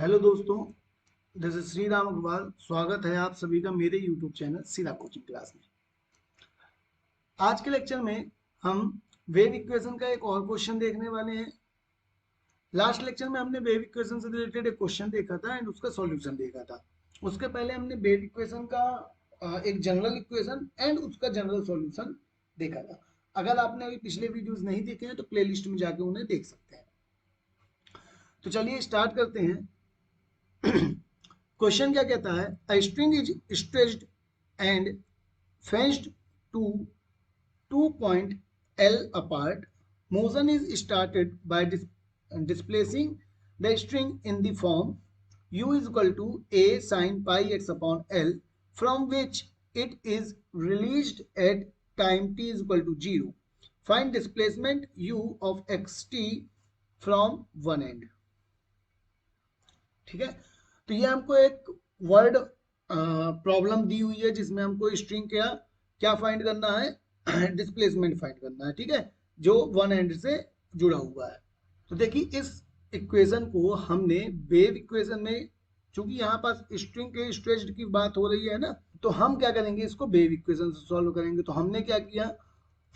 Hello दोस्तों, this is Shri Ram Agarwal. स्वागत है आप सभी का मेरे यूट्यूब चैनल सीरा कोचिंग क्लास में। आज के लेक्चर में हम वेव इक्वेशन का एक और क्वेश्चन देखने वाले हैं। लास्ट लेक्चर में हमने वेव इक्वेशन से रिलेटेड एक क्वेश्चन देखा था एंड उसका सॉल्यूशन देखा था। उसके पहले हमने वेव इक्वेशन का एक जनरल इक्वेशन एंड उसका जनरल सॉल्यूशन देखा था। अगर आपने अभी पिछले वीडियोस नहीं देखे हैं तो प्लेलिस्ट में जाके उन्हें देख सकते हैं। तो चलिए स्टार्ट करते हैं। क्वेश्चन क्या कहता है? A string is stretched and fenced to 2 point L apart. Motion is started by displacing the string in the form u is equal to a sin pi x upon L, from which it is released at time t is equal to 0. Find displacement u of xt from one end. ठीक है, तो ये हमको एक word problem दी हुई है जिसमें हमको स्ट्रिंग क्या फाइंड करना है? डिस्प्लेसमेंट फाइंड करना है। ठीक है, जो वन एंड से जुड़ा हुआ है। तो देखिए इस इक्वेशन को हमने वेव इक्वेशन में, चूंकि यहाँ पास स्ट्रिंग के स्ट्रेच्ड की बात हो रही है ना, तो हम क्या करेंगे, इसको वेव इक्वेशन से सॉल्व करेंगे। तो हमने क्या किया,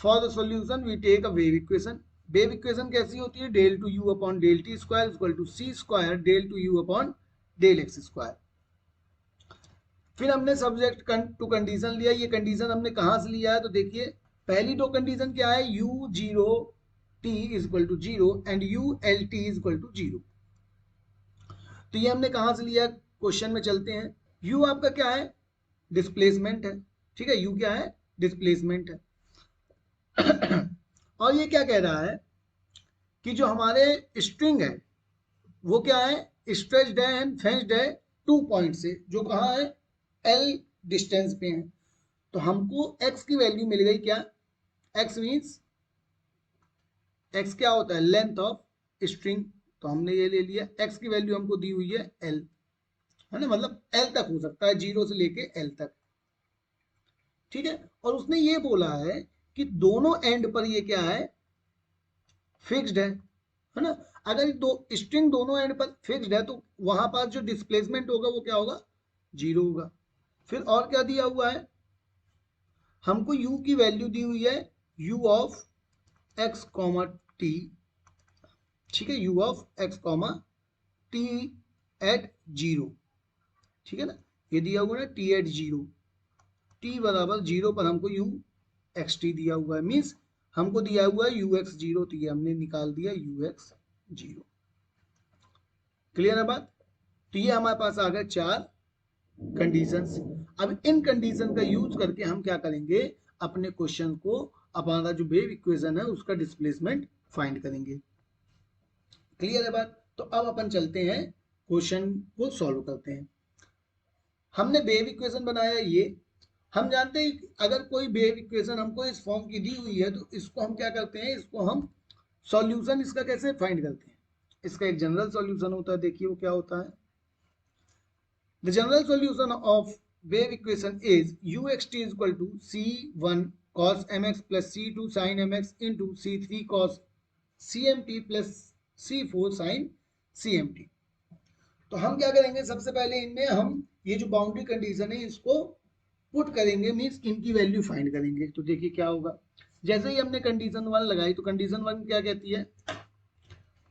for the solution we take a wave equation. Wave equation कैसी होती है? Del two u upon del t square equal to c square del two u upon del x square. फिर हमने सब्जेक्ट टू कंडीशन लिया। ये condition हमने कहां से लिया है? तो देखिए पहली दो कंडीशन क्या है, u zero t is equal to zero and u l t is equal to zero. तो ये हमने कहां से लिया? क्वेश्चन में चलते हैं। u आपका क्या है? डिस्प्लेसमेंट है। ठीक है, u क्या है? डिस्प्लेसमेंट है। और ये क्या कह रहा है कि जो हमारे स्ट्रिंग है वो क्या है? स्ट्रेच्ड है एंड फेंस्ड है 2 पॉइंट से, जो कहाँ है? L डिस्टेंस पे है। तो हमको x की वैल्यू मिल गई क्या? x मीन्स x क्या होता है? Length of string. तो हमने ये ले लिया, x की वैल्यू हमको दी हुई है L, है ना, मतलब L तक हो सकता है, 0 से लेके L तक। ठीक है, और उसने ये बोला है कि दोनों एंड पर ये क्या है? फिक्स्ड है ना। अगर दो स्ट्रिंग दोनों एंड पर फिक्स्ड है तो वहां पास जो डिस्प्लेसमेंट होगा वो क्या होगा? 0 होगा। फिर और क्या दिया हुआ है? हमको u की वैल्यू दी हुई है u of x comma t. ठीक है, u of x comma t at 0। ठीक है ना, ये दिया हुआ है t एट 0, t बराबर 0 पर हमको u एक्स टी दिया हुआ है, मीन्स हमको दिया हुआ है u एक्स 0, तो ये हमने निकाल दिया u एक्स 0। क्लियर है बात? तो ये हमारे पास आ गए 4 कंडीशंस। अब इन कंडीशन का यूज करके हम क्या करेंगे, अपने क्वेश्चन को, हमारा जो वेव इक्वेशन है उसका डिस्प्लेसमेंट फाइंड करेंगे। क्लियर है बात? तो अब अपन चलते हैं क्वेश्चन को सॉल्व करते हैं। हमने वेव इक्वेशन बनाया ये। हम जानते हैं अगर कोई वेव इक्वेशन हमको इस फॉर्म की दी हुई है तो इसको हम क्या करते हैं, इसको हम सॉल्यूशन इसका कैसे फाइंड करते हैं? इसका एक जनरल सॉल्यूशन होता है। देखिए वो क्या होता है। The general solution of wave equation is uxt is equal to c1 cos mx plus c2 sin mx into c3 cos cmt plus c4 sin cmt। तो हम क्या करेंगे, सबसे पहले इनमें हम ये जो बाउंड्री कंडीशन है इसको पुट करेंगे, मीन्स इनकी वैल्यू फाइंड करेंगे। तो देखिए क्या होगा, जैसे ही हमने कंडीशन 1 लगाई तो कंडीशन 1 क्या कहती है?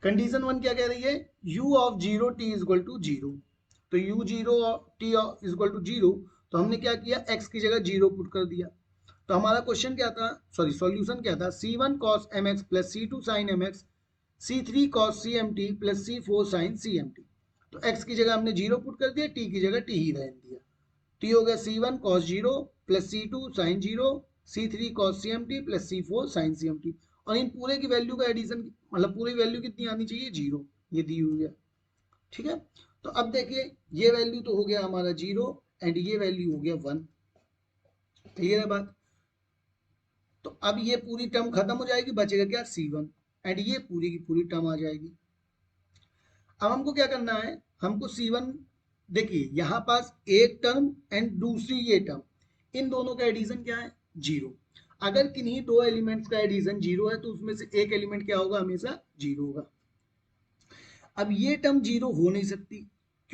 कंडीशन 1 क्या कह रही है? u of 0 t is equal to 0। तो u 0 t is equal to 0, तो हमने क्या किया, x की जगह 0 पुट कर दिया। तो हमारा क्वेश्चन क्या था, सॉरी सॉल्यूशन क्या था? c1 cos mx plus c2 sin mx, c3 cos cmt plus c4 sin cmt। तो x की जगह हमने 0 पुट कर दिया, t की जगह t ही रहने दिया। t हो गया c1 cos 0 plus c2 sin 0, c3 cos cmt plus c4 sin cmt। और इन पूरे की वैल्यू का एडिशन, मतलब पूरी वैल्यू कितनी आनी चाहिए? 0, ये दी हुई है। ठीक है, तो अब देखिए ये वैल्यू तो हो गया हमारा 0 एंड ये वैल्यू हो गया 1। क्लियर है बात? तो अब ये पूरी टर्म खत्म हो जाएगी, बचेगा क्या? c1 एंड ये पूरी की पूरी टर्म आ जाएगी। अब हमको क्या करना है, हमको c1, देखिए यहां पास एक टर्म एंड दूसरी ये टर्म, इन दोनों का एडिशन क्या है? 0। अगर किन्हीं दो एलिमेंट्स का एडिशन 0 है तो उसमें से एक एलिमेंट क्या होगा? हमेशा 0 होगा। अब ये टर्म 0 हो नहीं सकती,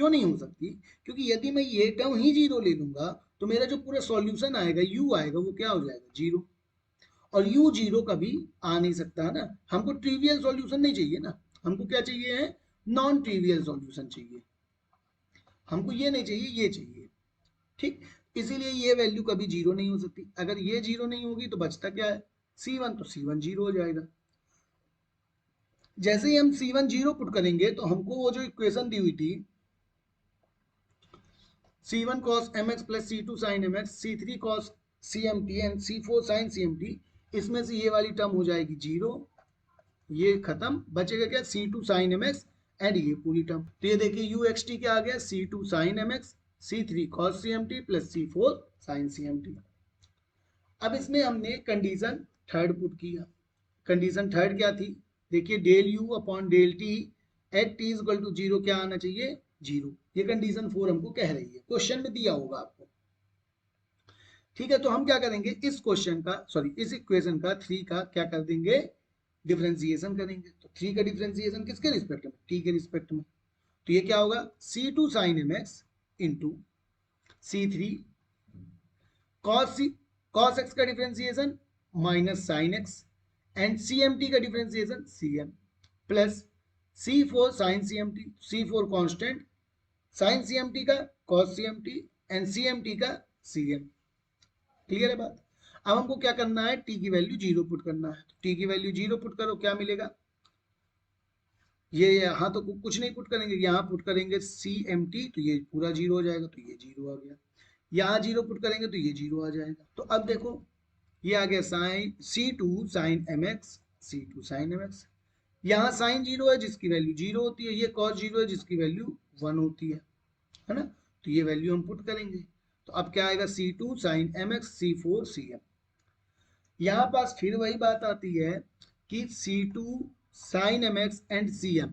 क्यों नहीं हो सकती? क्योंकि यदि मैं ये टर्म ही जीरो ले लूंगा तो मेरा जो पूरा सॉल्यूशन आएगा u आएगा वो क्या हो जाएगा? जीरो। और u जीरो कभी आ नहीं सकता है ना। हमको ट्रिवियल सॉल्यूशन नहीं चाहिए ना, हमको क्या चाहिए है? नॉन ट्रिवियल सॉल्यूशन चाहिए। हमको ये नहीं चाहिए, ये चाहिए। ठीक, इसीलिए ये वैल्यू कभी जीरो नहीं हो सकती। अगर ये जीरो नहीं होगी तो बचता क्या है? C1, तो C1 जीरो हो जाएगा। जैसे ही हम C1 जीरो पुट करेंगे तो हमको वो जो इक्वेशन दी हुई थी C1 cos mx plus C2 sin mx, C3 cos CMT and C4 sin CMT, इसमें से ये वाली टर्म हो जाएगी जीरो, ये खत्म, बचेगा क्या? C2 sin mx एंड ये पूरी टर्म। तो ये देखिए uxt क्या आ गया? C2 sin mx, C3 cos CMT plus C4 sin CMT। अब इसमें हमने कंडीशन थर्ड पुट किया। कंडीशन थर्ड क्या थी? देखिए del u upon del t at t is equal to zero क्या आना चाहिए? जीरो। ये कंडीशन 4 हमको कह रही है, क्वेश्चन में दिया होगा आपको। ठीक है, तो हम क्या करेंगे? इस क्वेश्चन का सॉरी इस इक्वेशन का 3 का क्या कर देंगे? डिफरेंशिएशन करेंगे। तो 3 का डिफरेंशिएशन किसके रिस्पेक्ट में? टी के रिस्पेक्ट में। तो ये क्या होगा? C2 sin mx into C3 cos x का differentiation minus sin x and CMT का differentiation CM plus C4 sin CMT, C4 constant, sin CMT का cos CMT एंड CMT का CM। क्लियर है बात? अब हमको क्या करना है? t की वैल्यू जीरो पुट करना है। तो t की वैल्यू जीरो पुट करो, क्या मिलेगा? ये यहाँ तो कुछ नहीं पुट करेंगे, यहाँ पुट करेंगे CMT, तो ये पूरा जीरो हो जाएगा, तो ये जीरो आ गया। यहाँ जीरो पुट करेंगे तो ये जीरो आ जाएगा। तो अब देखो ये आ गया sine C2 sin mx, C2 sin mx। यहाँ साइन जीरो है जिसकी वैल्यू जीरो होती है, ये कॉस जीरो है जिसकी वैल्यू 1 होती है ना। तो ये वैल्यू हम पुट करेंगे। तो अब क्या आएगा? C2 sin mx, C4 CM। यहाँ पास फिर वही बात आती है कि C2 sin mx and CM,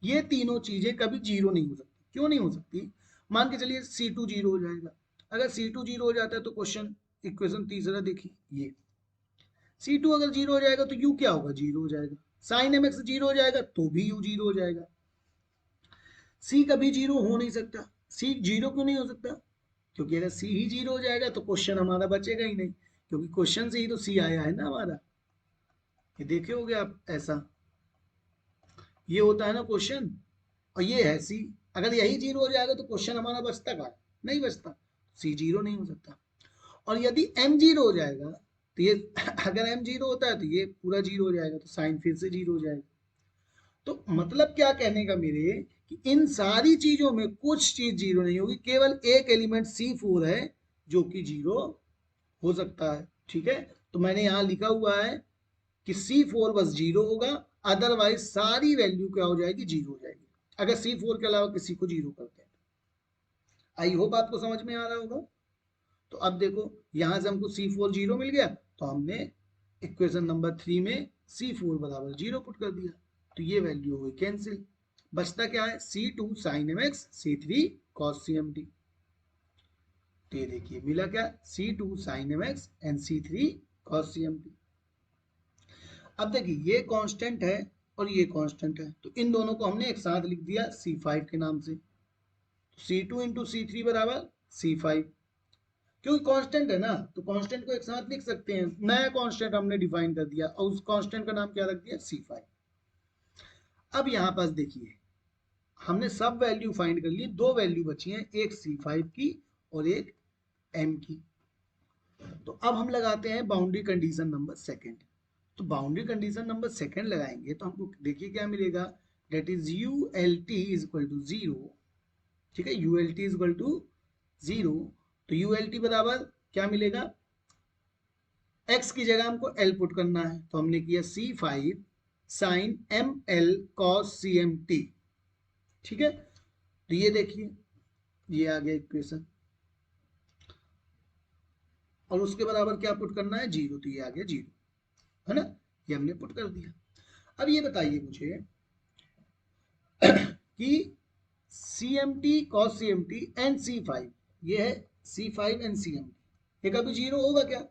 ये तीनों चीजें कभी जीरो नहीं हो सकती। क्यों नहीं हो सकती? मान के चलिए C2 जीरो हो जाएगा। अगर C2 जीरो हो जाता है तो क्वेश्चन इक्वेशन तीसरा देखिए, ये C2 अगर जीरो हो जाएगा तो U क्या होगा? जीरो हो जाएगा। sin mx जीरो हो जाएगा तो भी U जीरो हो जाएगा। C कभी जीरो हो नहीं सकता। C जीरो क्यों नहीं हो सकता? क्योंकि अगर C ही जीरो हो जाएगा तो क्वेश्चन हमारा बचेगा ही नहीं, क्योंकि क्वेश्चन से ही तो C आया है ना हमारा। ये देखे होगे आप, ऐसा ये होता है ना क्वेश्चन, और ये है C। अगर यही जीरो हो जाएगा तो क्वेश्चन हमारा बचता का नहीं बचता, C जीरो नहीं हो सकता। और यदि M जीरो हो जाएगा तो ये अगर M जीरो होता है तो ये पूरा जीरो हो जाएगा, तो साइन फिर से जीरो हो जाएगा। तो मतलब क्या कहने का मेरे कि इन सारी चीजों में कुछ चीज जीरो नहीं होगी, केवल एक एलिमेंट C4 है जो कि जीरो हो सकता है। ठीक है, तो मैंने यहां लिखा हुआ है कि C4 बस जीरो होगा, अदरवाइज सारी वैल्यू क्या हो जाएगी? जीरो हो जाएगी, अगर C4 के अलावा किसी को जीरो करते हैं। आई होप आपको समझ में आ रहा होगा। तो अब देखो यहां से हमको C4 जीरो मिल गया, तो हमने इक्वेशन नंबर 3 में C4 बराबर जीरो पुट कर दिया, तो ये वैल्यू हो गई कैंसिल। बचता क्या है? C2 sin mx, C3 cos CMT। तो ये देखिए मिला क्या? C2 sin mx and C3 cos CMT। अब देखिए ये कांस्टेंट है और ये कांस्टेंट है, तो इन दोनों को हमने एक साथ लिख दिया C5 के नाम से। C2 इंटू C3 बराबर C5, क्योंकि कांस्टेंट है ना, तो कांस्टेंट को एक साथ लिख सकते हैं। नया कांस्टेंट हमने डिफाइन कर दिया और उस कांस्टेंट का नाम क्या रख दिया? C5। अब यहां पास देखिए हमने सब वैल्यू फाइंड कर ली, दो वैल्यू बची हैं, एक C5 की और एक M की। तो अब हम लगाते हैं बाउंड्री कंडीशन नंबर सेकंड। तो बाउंड्री कंडीशन नंबर सेकंड लगाएंगे तो हमको देखिए क्या मिलेगा? That is ULT is equal to zero. ठीक है, ULT is equal to zero. तो ULT बराबर क्या मिलेगा? x की जगह हमको L पुट करना है, तो हमने किया C5 sin ML cos CMT। ठीक है, तो ये देखिए ये आ गया इक्वेशन, और उसके बराबर क्या पुट करना है? जीरो, तो ये आ गया जीरो, है ना, ये हमने पुट कर दिया। अब ये बताइए मुझे कि CMT cos CMT and C5, ये है C5 एंड CMT, ये कभी जीरो होगा क्या?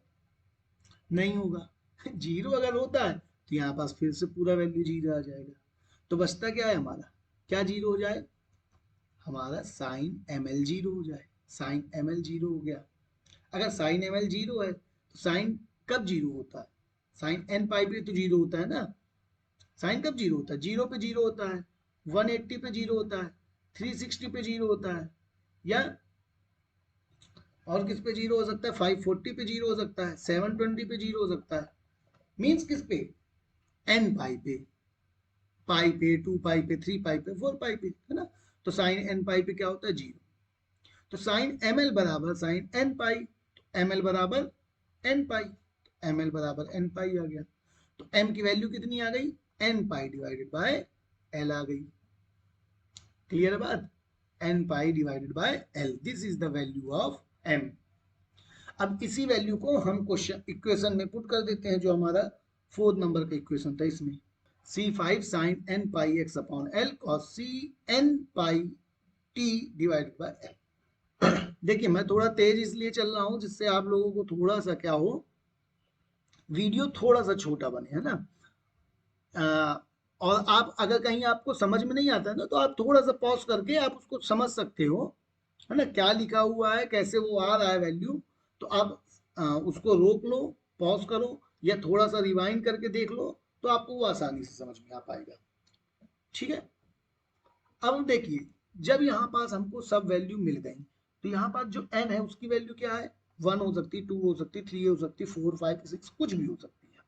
नहीं होगा। जीरो अगर होता है तो यहाँ पास फिर से पूरा वैल्यू जीरो आ जाएगा। तो बचता क्या है हमारा? क्या जीरो हो जाए? हमारा साइन एम एल जीरो हो जाए, साइन एम एल जीरो हो गया। अगर साइन एम एल जीरो है तो साइन कब जीरो होता है, साइन एन पाई पे तो जीरो होता है ना, साइन कब जीरो होता है, जीरो पे जीरो होता है, 180 पे जीरो होता है, 360 पे जीरो होता है, या और किस पे जीरो हो सकता है, 540 पे जीरो हो सकता है, 720 पे जीरो हो सकता है। मीन्स किस पे, एन पाई पे, पाई पे, 2 पाई पे, 3 पाई पे, 4 पाई पे, है ना। तो साइन एन पाई पे क्या होता है, जीरो। तो साइन एम एल बराबर साइन एन पाई, तो एम एल बराबर एन पाई, एम एल बराबर एन पाई आ गया। तो एम की वैल्यू कितनी आ गई, N pi divided by L आ गई। क्लियर बात, N pi divided by L, this is the value of M. अब इसी वैल्यू को हम क्वेश्चन इक्वेशन में पुट कर देते हैं, जो हमारा 4 नंबर का इक्वेशन था इसमें, c5 sin n pi x upon l cos c n pi t divided by l। देखिए मैं थोड़ा तेज इसलिए चल रहा हूं जिससे आप लोगों को थोड़ा सा क्या हो, वीडियो थोड़ा सा छोटा बने, है ना। और आप अगर कहीं आपको समझ में नहीं आता है ना, तो आप थोड़ा सा पॉज करके आप उसको समझ सकते हो, है ना, क्या लिखा हुआ है, कैसे वो आ रहा है वैल्यू। तो आप उसको रोक लो, पॉज करो, या थोड़ा सा रिवाइंड करके देख लो, तो आपको वो आसानी से समझ में आ पाएगा। ठीक है, अब देखिए, जब यहाँ पास हमको सब वैल्यू मिल गई, तो यहाँ पास जो n है उसकी वैल्यू क्या है, 1 हो सकती है, 2 हो सकती है, 3 हो सकती है, 4 5 6 कुछ भी हो सकती है।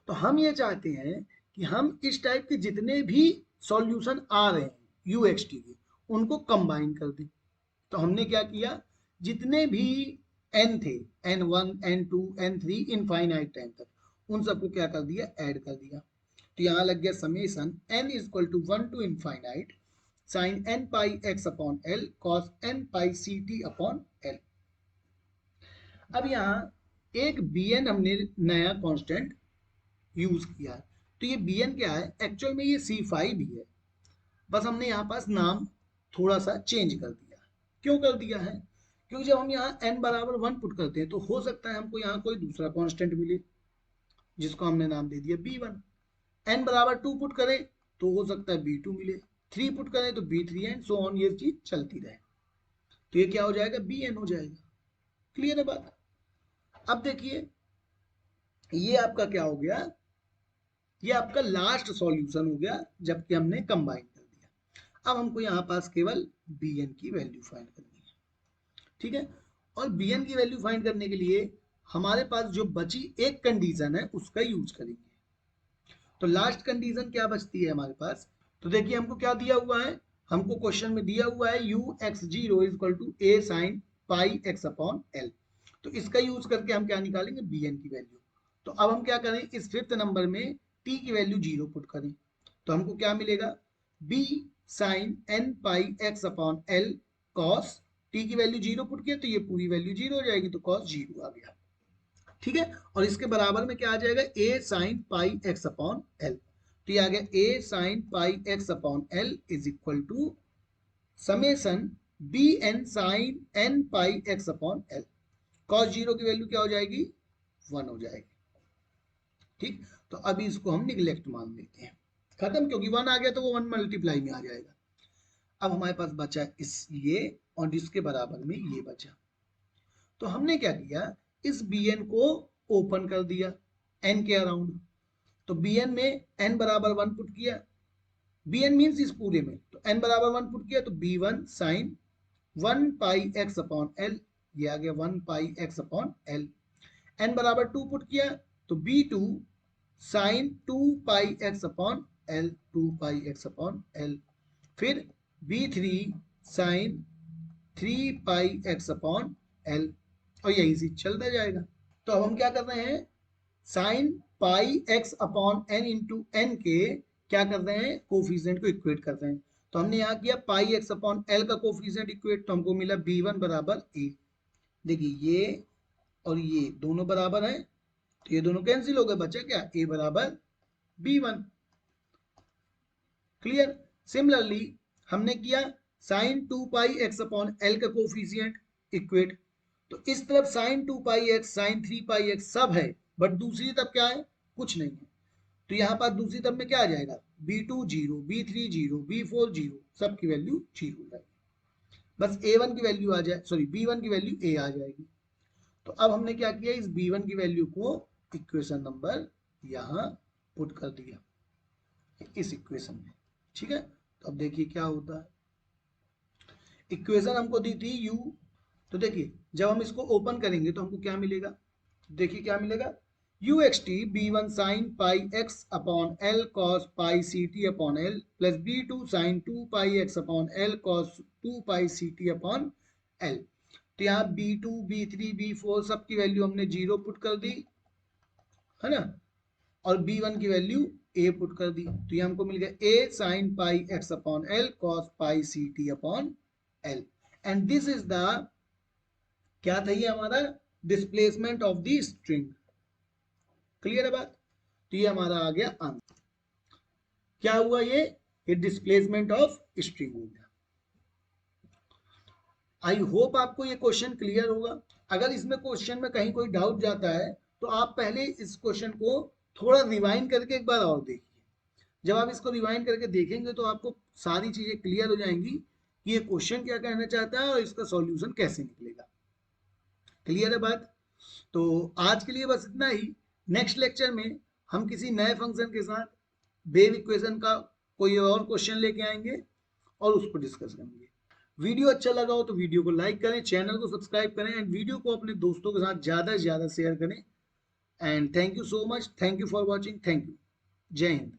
तो हम ये चाहते हैं कि हम इस टाइप के जितने भी सॉल्यूशन आ रहे हैं यूएक्सटी के, उनको कंबाइन कर दें। तो हमने क्या किया, जितने भी n थे, n1 n2 n3 infinite time तक, उन सबको क्या कर दिया, ऐड कर दिया। तो यहां लग गया summation n is equal to 1 to infinite sine n pi x upon l cos n pi c t upon l। अब यहाँ एक bn हमने नया कांस्टेंट यूज किया है। तो ये bn क्या है, एक्चुअल में ये c5 भी है, बस हमने यहाँ पास नाम थोड़ा सा चेंज कर दिया। क्यों कर दिया है, क्योंकि जब हम यहाँ n बराबर 1 पुट करते हैं तो हो सकता है हमको यहाँ कोई दूसरा कांस्टेंट मिले, जिसको हमने नाम दे दिया b1। n बराबर 2 पुट करें तो हो सकता है b2 मिले, 3 पुट करें तो b3 एंड सो ऑन, ये चीज चलती रहे। तो ये क्या हो जाएगा, bn हो जाएगा। क्लियर है बात। अब देखिए ये आपका क्या हो गया, ये आपका लास्ट सॉल्यूशन हो गया जबकि हमने कंबाइन कर दिया। अब हमको यहाँ पास केवल bn की वैल्यू फाइंड करनी है, ठीक है। और bn की वैल्यू फाइंड करने के लिए हमारे पास जो बची एक कंडीशन है उसका यूज करेंगे। तो लास्ट कंडीशन क्या बचती है हमारे पास, तो देखिए हमको क्या दिया हुआ है, हमको क्वेश्चन में दिया हुआ है u x zero is equal to a sine pi x upon l. तो इसका यूज करके हम क्या निकालेंगे, bn की वैल्यू। तो अब हम क्या करें, इस 5th नंबर में t की वैल्यू 0 पुट करें, तो हमको क्या मिलेगा, b sign n pi x upon l cos, t की वैल्यू 0 पुट किया तो ये पूरी वैल्यू 0 हो जाएगी, तो कॉस 0 आ गया। ठीक है, और इसके बराबर में क्या आ जाएगा, a sine pi x upon l. तो ये आ गया a sine pi x upon l is equal to summation b n sine N pi x upon l. Cos 0 की वैल्यू क्या हो जाएगी, 1 हो जाएगी। ठीक, तो अभी इसको हम निगलेक्ट मान लेते हैं, खत्म, क्योंकि 1 आ गया तो वो 1 मल्टीप्लाई में आ जाएगा। अब हमारे पास बचा इस ये, और इसके बराबर में ये बचा। तो हमने क्या किया, इस bn को ओपन कर दिया n के अराउंड। तो bn में n बराबर 1 पुट किया, bn मीन्स इस पूरे में, तो n बराबर 1 पुट किया तो b1 साइन 1 पाई x अपॉन l, ये आ गया 1 पाई x अपॉन l। n बराबर 2 पुट किया तो b2 साइन 2 पाई x अपॉन l, 2 पाई x अपॉन l। फिर b3 साइन 3 पाई x अपॉन l, और यही से चलता जाएगा। तो अब हम क्या कर रहे हैं, sine pi x upon n into n के क्या कर रहे हैं, कोफिशिएंट को इक्वेट कर रहे हैं। तो हमने यहाँ किया पाई x अपॉन l का कोफिशिएंट इक्वेट, तो हमको मिला b1 बराबर a। देखिए ये और ये दोनों बराबर है, तो ये दोनों कैंसिल हो गए, बचा क्या, a बराबर b1। क्लियर। सिमिलरली हमने किया साइन 2 पाई एक्स अपॉन एल का कोफिशिएंट इक्वेट, तो इस तरफ साइन 2 पाई एक्स साइन 3 पाई एक्स सब है, बट दूसरी तरफ क्या है, कुछ नहीं है। तो यहाँ पर दूसरी तरफ में क्या आ जाएगा, B2 0, B3 0, B4 0, सबकी वैल्यू 0 हो जाएगी। बस A1 की वैल्यू आ जाए, सॉरी B1 की वैल्यू A आ जाएगी। तो अब हमने क्या किया, इस B1 की वैल्यू को इक्वेशन नंबर यहाँ पुट कर दिया इस इक्वेशन में, ठीक है। तो अब देखिए क्या होता है, इक्वेशन हमको दी थी u, तो देखिए जब हम इसको ओपन करेंगे तो हमको क्या मिलेगा, देखिए क्या मिलेगा, u x t b1 sin pi x upon l cos pi ct upon l plus b2 sin 2 pi x upon l cos 2 pi ct upon l। तो यहाँ b2 b3 b4 सबकी वैल्यू हमने 0 पुट कर दी, है ना, और b1 की value a put कर दी। तो ये हमको मिल गया a sin pi x upon l cos pi ct upon l, and this is the, क्या था ये हमारा, displacement of the string. Clear है बात, तो ये हमारा आ गया आंसर। क्या हुआ, ये डिस्प्लेसमेंट ऑफ स्ट्रिंग हो गया। आई होप आपको ये क्वेश्चन क्लियर होगा। अगर इसमें क्वेश्चन में कहीं कोई डाउट जाता है तो आप पहले इस क्वेश्चन को थोड़ा रिवाइंड करके एक बार और देखिए। जब आप इसको रिवाइंड करके देखेंगे तो आपको सारी चीजें क्लियर हो जाएंगी कि ये क्वेश्चन क्या कहना चाहता है और इसका सॉल्यूशन कैसे निकलेगा। क्लियर है बात, तो आज के लिए बस इतना ही। नेक्स्ट लेक्चर में हम किसी नए फंक्शन के साथ वेव इक्वेशन का कोई और क्वेश्चन लेके आएंगे और उसको डिस्कस करेंगे। वीडियो अच्छा लगा हो तो वीडियो को लाइक करें, चैनल को सब्सक्राइब करें एंड वीडियो को अपने दोस्तों के साथ ज़्यादा से ज़्यादा शेयर करें। And thank you so much, thank you for watching, thank you, जय हिंद।